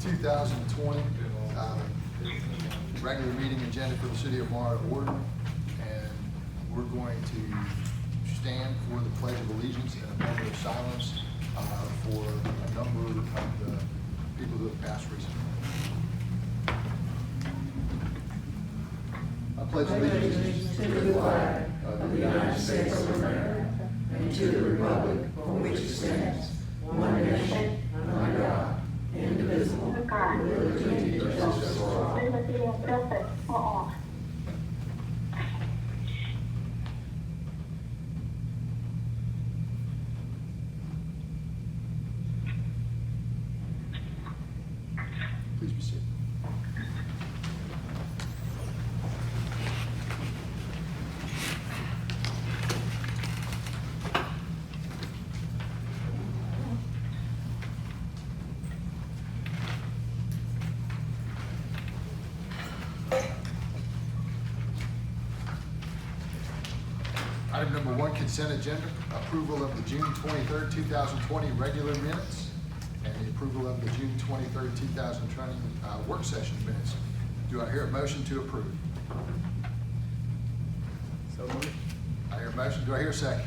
2020 regular meeting agenda for the city of Morrow order, and we're going to stand for the Pledge of Allegiance and a moment of silence for a number of the people who have passed recently. I pledge allegiance to the flag of the United States of America and to the republic for which it stands, one nation, under God, indivisible, with liberty and justice for all. Please be seated. Item number 1, consent agenda, approval of the June 23rd, 2020 regular minutes and the approval of the June 23rd, 2020 work session minutes. Do I hear a motion to approve? So moved. I hear a motion. Do I hear a second?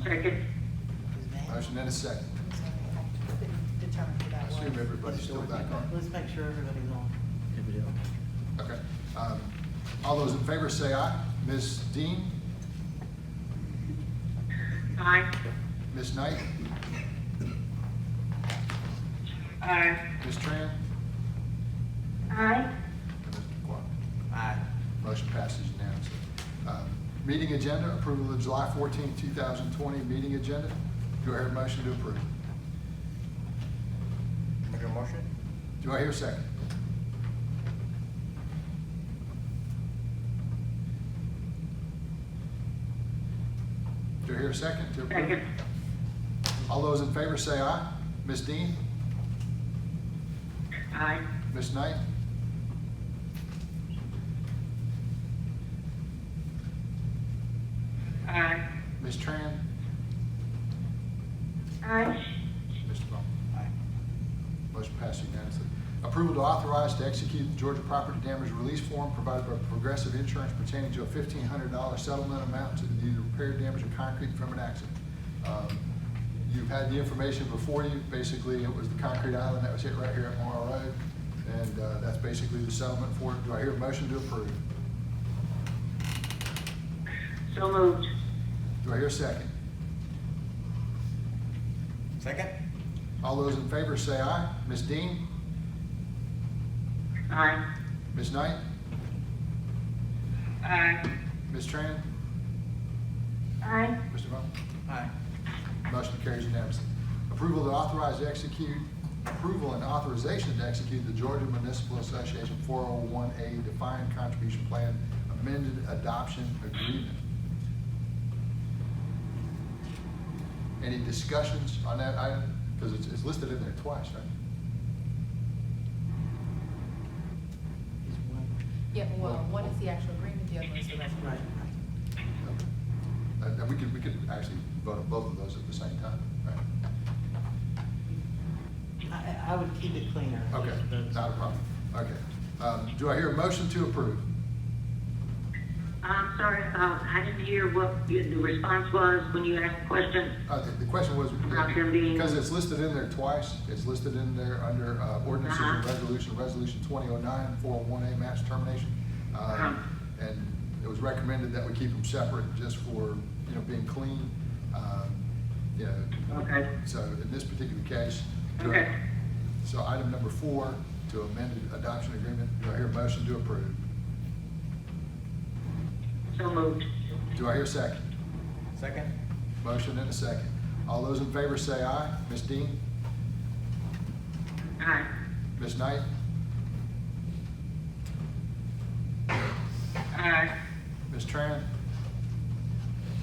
Second. Motion and a second. Determine who that I was. assume everybody's still back on. Let's make sure everybody's on. Okay. All those in favor say aye. Ms. Dean? Aye. Ms. Knight? Aye. Ms. Tran? Aye. And Mr. Clark? Aye. Motion passes unanimously. Meeting agenda, approval of July 14, 2020 meeting agenda. Do I hear a motion to approve? Make a motion? Do I hear a second? Do I hear a second to approve? Second. All those in favor say aye. Ms. Dean? Aye. Ms. Knight? Aye. Ms. Tran? Aye. Mr. Bowman? Aye. Motion passed unanimously. Approval to authorize to execute the Georgia Property Damage Release Form provided by Progressive Insurance pertaining to a $1,500 settlement amount to the repair damage of concrete from an accident. You've had the information before you. Basically, it was the concrete island that was hit right here at Morrow Road, and that's basically the settlement for it. Do I hear a motion to approve? So moved. Do I hear a second? Second? All those in favor say aye. Ms. Dean? Aye. Ms. Knight? Aye. Ms. Tran? Aye. Mr. Bowman? Aye. Motion carries unanimously. Approval to authorize to execute, approval and authorization to execute the Georgia Municipal Association 401A Defined Contribution Plan amended adoption agreement. Any discussions on that item? Because it's listed in there twice, right? Yeah, well, one is the actual agreement, the other one is the resolution. And we could actually vote on both of those at the same time, right? I would keep it cleaner. Okay, not a problem. Okay. Do I hear a motion to approve? I'm sorry, I didn't hear what the response was when you asked the question. The question was, About them being- because it's listed in there twice, it's listed in there under ordinances and resolution 2009, 401A match termination. And it was recommended that we keep them separate just for, being clean. Okay. So in this particular case. Okay. So item number 4, to amended adoption agreement, do I hear a motion to approve? So moved. Do I hear a second? Second? Motion and a second. All those in favor say aye. Ms. Dean? Aye. Ms. Knight? Aye. Ms. Tran?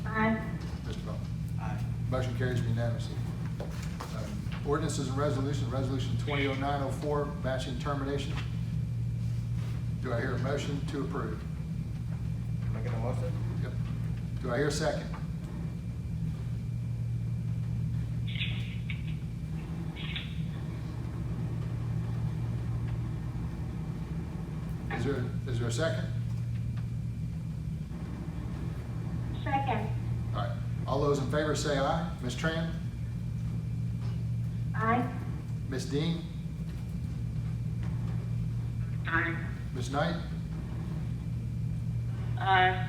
Aye. Mr. Bowman? Aye. Motion carries unanimously. Ordinances and resolutions, resolution 2009-04, matching termination. Do I hear a motion to approve? Making a motion? Yep. Do I hear a second? is there a second? Second. All right, all those in favor say aye. Ms. Tran? Aye. Ms. Dean? Aye. Ms. Knight? Aye.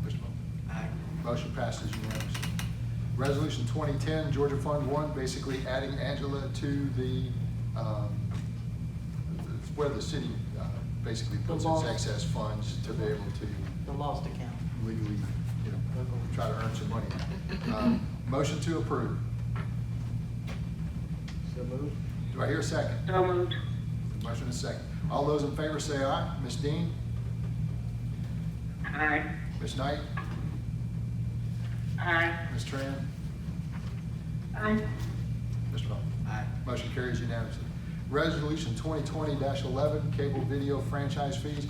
Mr. Moore? Aye. Motion passes unanimously. Resolution 2010, Georgia Fund 1, basically adding Angela to the, it's where the city basically puts its lost. excess funds to be able to The lost account. legally, try to earn some money. Motion to approve. So moved. Do I hear a second? So moved. Motion is second. All those in favor say aye. Ms. Dean? Aye. Ms. Knight? Aye. Ms. Tran? Aye. Mr. Moore? Aye. Motion carries unanimously. Resolution 2020-11, cable video franchise fees.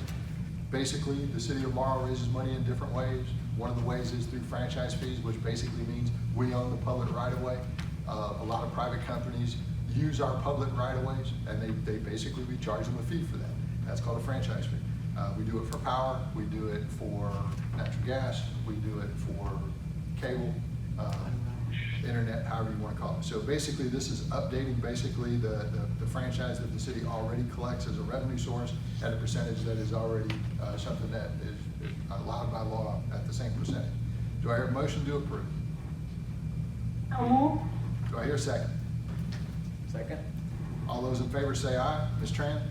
Basically, the city of Morrow raises money in different ways. One of the ways is through franchise fees, which basically means we own the public right-of-way. A lot of private companies use our public right-of-ways, and they basically, we charge them a fee for that. That's called a franchise fee. We do it for power, we do it for natural gas, we do it for cable, internet, however you want to call it. So basically, this is updating basically the franchise that the city already collects as a revenue source at a percentage that is already something that is allowed by law at the same percentage. Do I hear a motion to approve? So moved. Do I hear a second? Second. All those in favor say aye. Ms. Tran?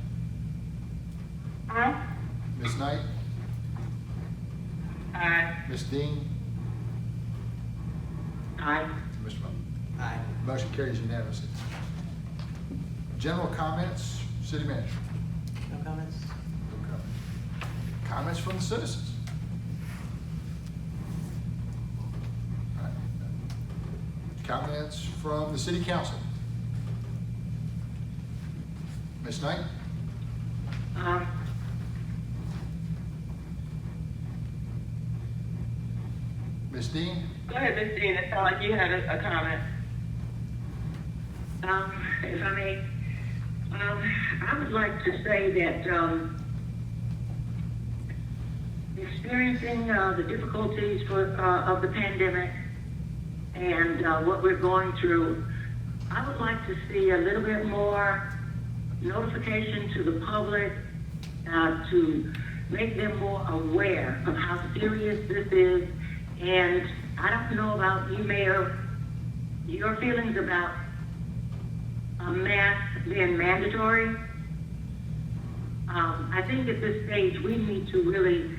Aye. Ms. Knight? Aye. Ms. Dean? Aye. Mr. Moore? Aye. Motion carries unanimously. General comments, city manager. No comments? No comment. Comments from the citizens. All right. Comments from the city council. Ms. Knight? Ms. Dean? Go ahead, Ms. Dean. It sounded like you had a comment. If I may, I would like to say that, experiencing the difficulties of the pandemic and what we're going through, I would like to see a little bit more notification to the public to make them more aware of how serious this is. And I don't know about you, Mayor, your feelings about masks being mandatory. I think at this stage we need to really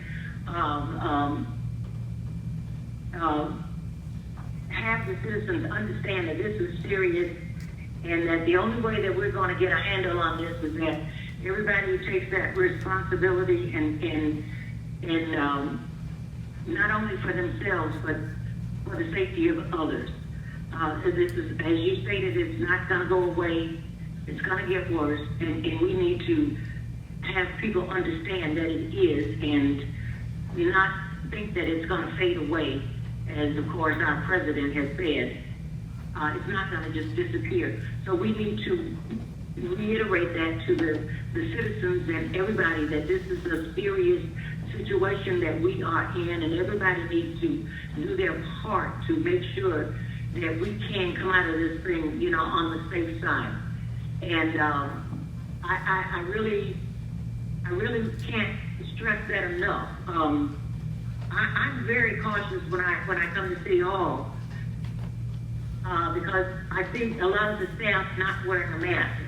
have the citizens understand that this is serious, and that the only way that we're going to get a handle on this is that everybody takes that responsibility and not only for themselves but for the safety of others. This is, as you stated, it's not going to go away. It's going to get worse, and we need to have people understand that it is, and not think that it's going to fade away, as of course our president has said. It's not going to just disappear. So we need to reiterate that to the citizens and everybody, that this is a serious situation that we are in, and everybody needs to do their part to make sure that we can come out of this thing, on the safe side. And I really can't stress that enough. I'm very cautious when I come to City Hall because I think a lot of the staff's not wearing a mask,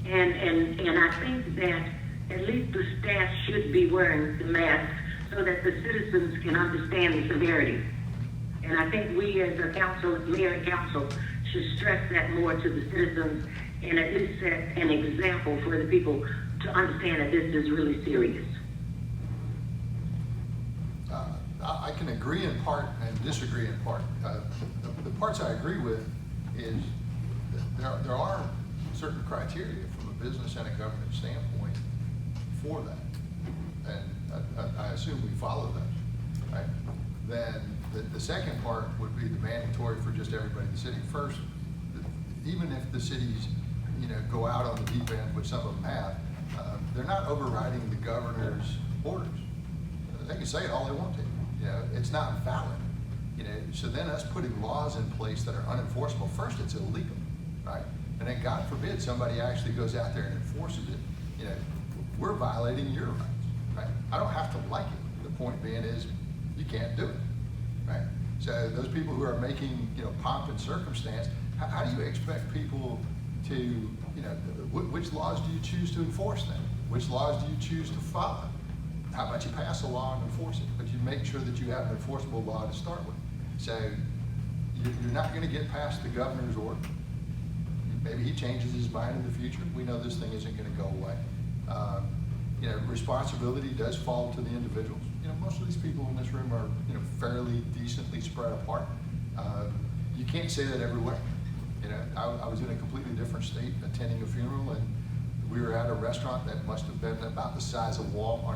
and I think that at least the staff should be wearing the mask so that the citizens can understand the severity. And I think we as a council, mayor and council, should stress that more to the citizens and at least set an example for the people to understand that this is really serious. I can agree in part and disagree in part. The parts I agree with is that there are certain criteria from a business and a government standpoint for that. And I assume we follow those, right? Then the second part would be the mandatory for just everybody in the city. First, even if the cities, go out on the deep end, which some of them have, they're not overriding the governor's orders. They can say it all they want to, you know, it's not valid. You know, so then us putting laws in place that are unenforceable, first it's illegal, right? And then God forbid somebody actually goes out there and enforces it, you know, we're violating your rights, right? I don't have to like it. The point being is you can't do it, right? So those people who are making, you know, pomp and circumstance, how do you expect people to, you know, which laws do you choose to enforce then? Which laws do you choose to follow? How about you pass a law and enforce it, but you make sure that you have an enforceable law to start with. So you're not gonna get past the governor's order. Maybe he changes his mind in the future. We know this thing isn't gonna go away. You know, responsibility does fall to the individuals. You know, most of these people in this room are, you know, fairly decently spread apart. You can't say that everywhere. You know, I was in a completely different state attending a funeral, and we were at a restaurant that must have been about the size of Waffle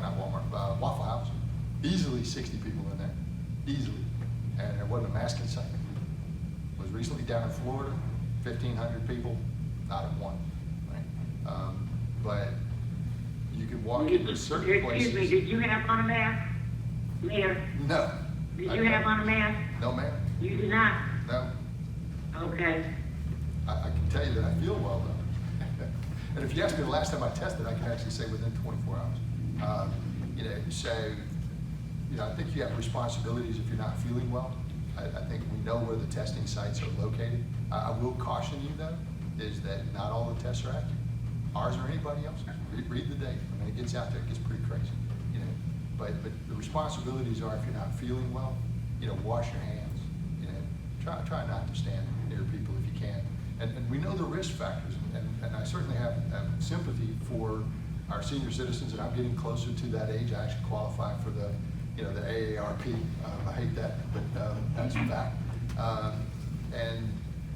House. Easily 60 people in there, easily. And there wasn't a mask in sight. Was recently down in Florida, 1,500 people, not in one, right? But you can walk into certain places. Excuse me, did you have on a mask, Mayor? No. Did you have on a mask? No, ma'am. You did not? No. Okay. I can tell you that I feel well though. And if you ask me the last time I tested, I can actually say within 24 hours. You know, so, you know, I think you have responsibilities if you're not feeling well. I think we know where the testing sites are located. I will caution you though, is that not all the tests are accurate. Ours or anybody else's. Read the data. I mean, it gets out there, it gets pretty crazy, you know. But the responsibilities are, if you're not feeling well, you know, wash your hands. You know, try not to stand near people if you can. And we know the risk factors, and I certainly have sympathy for our senior citizens, and I'm getting closer to that age. I actually qualify for the, you know, the AARP. I hate that, but that's a fact. And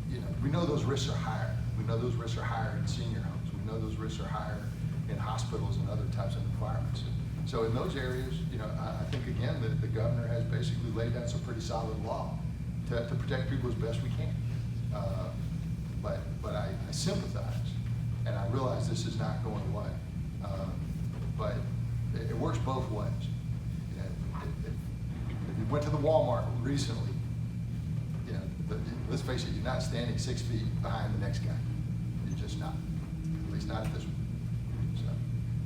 you know, we know those risks are higher. We know those risks are higher in senior homes. We know those risks are higher in hospitals and other types of environments. So in those areas, you know, I think again that the governor has basically laid down some pretty solid law to protect people as best we can. But I sympathize, and I realize this is not going away. But it works both ways. You know, if you went to the Walmart recently, you know, let's face it, you're not standing 6 feet behind the next guy. You're just not, at least not at this one. So,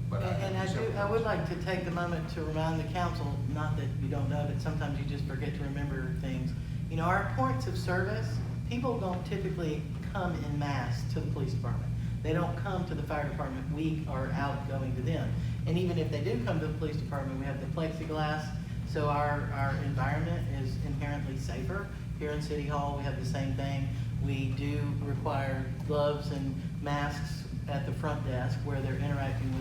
but I would like to take the moment to remind the council, not that you don't know, but sometimes you just forget to remember things. You know, our points of service, people don't typically come en masse to the police department. They don't come to the fire department. We are out going to them. And even if they do come to the police department, we have the plexiglass, so our environment is inherently safer. Here in City Hall, we have the same thing. We do require gloves and masks at the front desk where they're interacting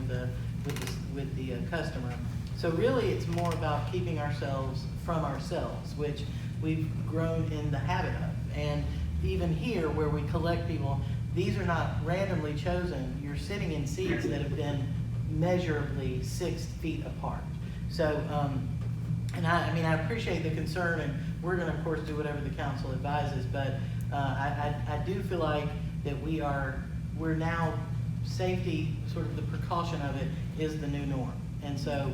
with the customer. So really, it's more about keeping ourselves from ourselves, which we've grown in the habit of. And even here, where we collect people, these are not randomly chosen. You're sitting in seats that have been measurably 6 feet apart. So, and I mean, I appreciate the concern, and we're going to, of course, do whatever the council advises, but I do feel like that we're now, safety, sort of the precaution of it, is the new norm. And so,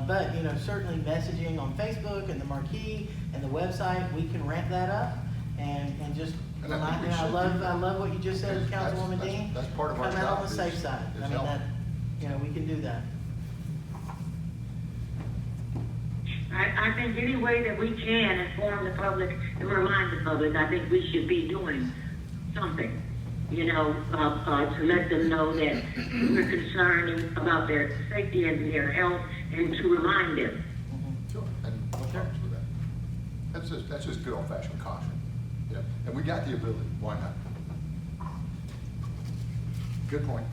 but, you know, certainly messaging on Facebook and the marquee and the website, we can ramp that up and just And remind me. I love what you just said, Councilwoman Dean. That's part of our Come out on job the safe is- side. is I mean, help. that, you know, we can do that. I think any way that we can inform the public and remind the public, I think we should be doing something, you know, to let them know that we're concerned about their safety and their health, and to remind them. Sure, and no problems with that. That's just good old fashioned caution. Yeah, and we got the ability, why not? Good point.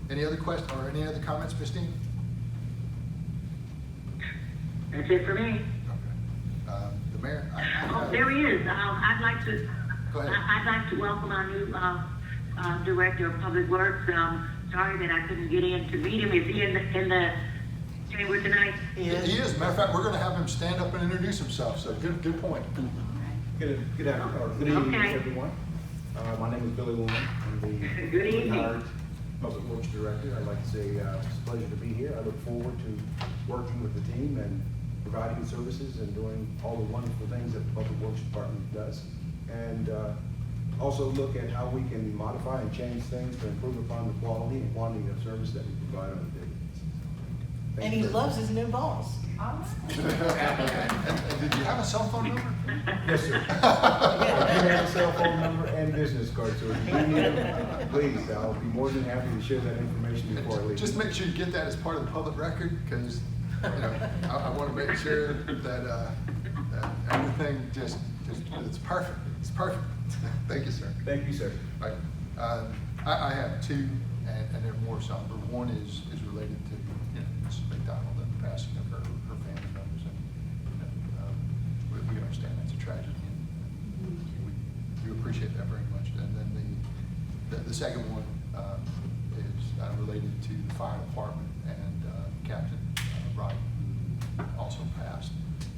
Any other questions or any other comments, Ms. Dean? That's it for me. Okay. The mayor. Oh, there he is. I'd like to. Go ahead. I'd like to welcome our new director of public works. Sorry that I couldn't get in to meet him. Is he in the chamber tonight? He is. He is. Matter of fact, we're going to have him stand up and introduce himself. So good point. Good evening, Okay. everyone. My name is Billy Warren. I'm the Good evening. hired Public Works Director. I'd like to say it's a pleasure to be here. I look forward to working with the team and providing services and doing all the wonderful things that the Public Works Department does. And also look at how we can modify and change things to improve upon the quality and quantity of service that we provide on a daily basis. Thank And you he very loves much. his new boss. And did you have a cell phone number? Yes, sir. I do have a cell phone number and business card, so if you need them, please, I'll be more than happy to share that information before I leave. Just make sure you get that as part of the public record, because, I want to make sure that everything just, it's perfect. It's perfect. Thank you, sir. Thank you, sir. Right. I have two, and they're more somber. One is related to, Mrs. McDonald and the passing of her family members, and, we understand that's a tragedy, and we appreciate that very much. And then the second one, is related to the fire department and, Captain Wright, who also passed.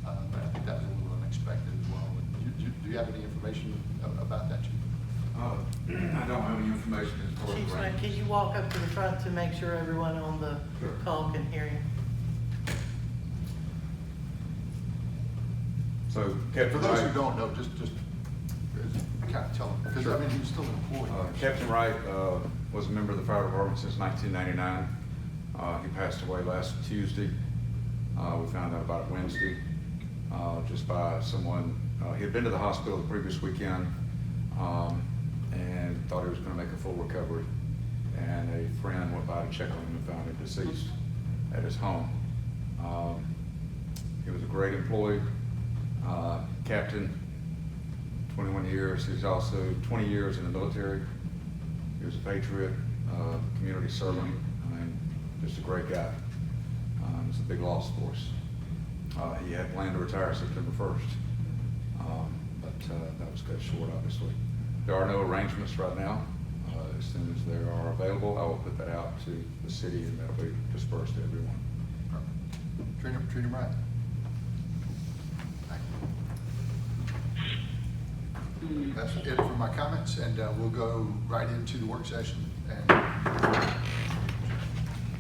But I think that was a little unexpected as well. Do you have any information about that, Chief? I don't have any information as far as. Chief Smith, can you walk up to the front to make sure everyone on the Sure. call can hear you? So For Captain those who Wright, don't know, just kind of tell them, because I mean, he was still employed. Captain Wright was a member of the fire department since 1999. He passed away last Tuesday. We found out about it Wednesday, just by someone. He had been to the hospital the previous weekend and thought he was going to make a full recovery. And a friend went by to check on him and found him deceased at his home. He was a great employee, captain, 21 years. He's also 20 years in the military. He was a patriot, community servant, and just a great guy. It's a big loss for us. He had planned to retire September 1st, but that was cut short, obviously. There are no arrangements right now. As soon as they are available, I will put that out to the city, and that'll be dispersed to everyone. Treat him right. That's it for my comments, and we'll go right into the work session. And